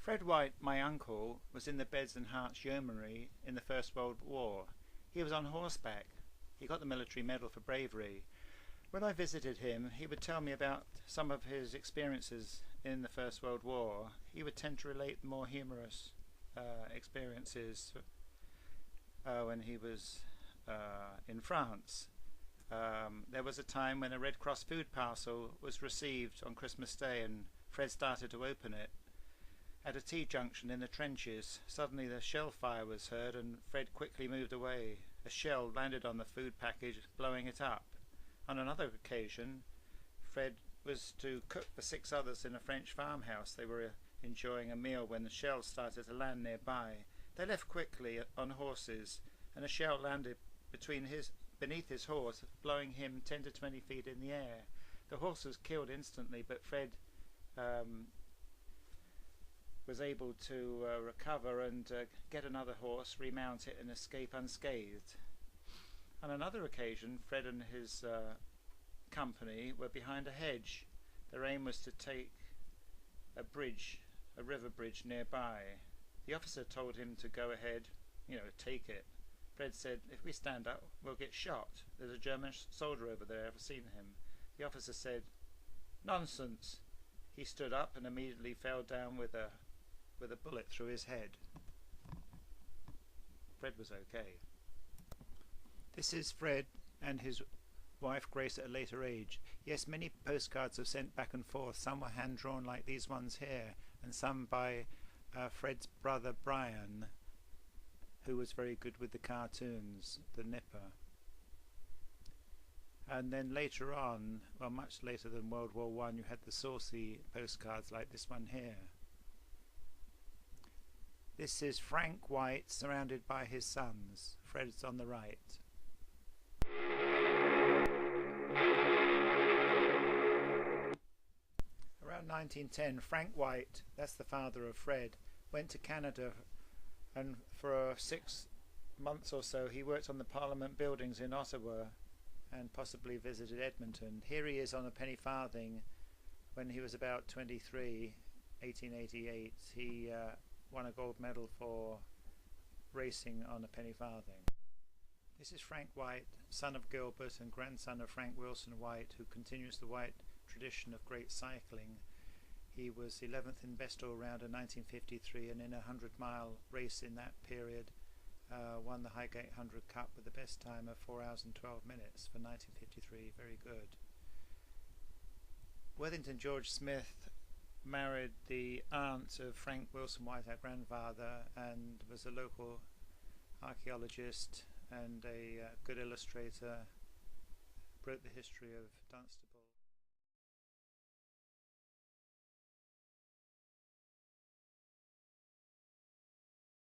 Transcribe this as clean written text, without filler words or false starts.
Fred White, my uncle, was in the Beds and Herts Yeomanry in the First World War. He was on horseback. He got the military medal for bravery. When I visited him, he would tell me about some of his experiences in the First World War. He would tend to relate more humorous experiences when he was in France. There was a time when a Red Cross food parcel was received on Christmas Day, and Fred started to open it. At a T-junction in the trenches, suddenly the shell fire was heard and Fred quickly moved away. A shell landed on the food package, blowing it up. On another occasion, Fred was to cook for 6 others in a French farmhouse. They were enjoying a meal when the shells started to land nearby. They left quickly on horses, and a shell landed beneath his horse, blowing him 10 to 20 feet in the air. The horse was killed instantly, but Fred was able to recover and get another horse, remount it and escape unscathed. On another occasion, Fred and his company were behind a hedge. Their aim was to take a river bridge nearby. The officer told him to go ahead, take it. Fred said, "If we stand up, we'll get shot. There's a German soldier over there, I've seen him." The officer said, "Nonsense." He stood up and immediately fell down with a bullet through his head. Fred was okay. This is Fred and his wife Grace at a later age. Yes, many postcards are sent back and forth. Some were hand-drawn like these ones here, and some by Fred's brother Brian, who was very good with the cartoons, the Nipper. And then later on, well, much later than World War I, you had the saucy postcards like this one here. This is Frank White surrounded by his sons. Fred's on the right. Around 1910, Frank White, that's the father of Fred, went to Canada, and for 6 months or so he worked on the Parliament buildings in Ottawa and possibly visited Edmonton. Here he is on a penny farthing when he was about 23, 1888. He won a gold medal for racing on a penny farthing. This is Frank White, son of Gilbert and grandson of Frank Wilson White, who continues the White tradition of great cycling. He was 11th in best all-round in 1953, and in a 100-mile race in that period won the Highgate 100 Cup with the best time of 4 hours and 12 minutes for 1953. Very good. Worthington George Smith married the aunt of Frank Wilson White, our grandfather, and was a local archaeologist and a good illustrator. Wrote the history of Dunster.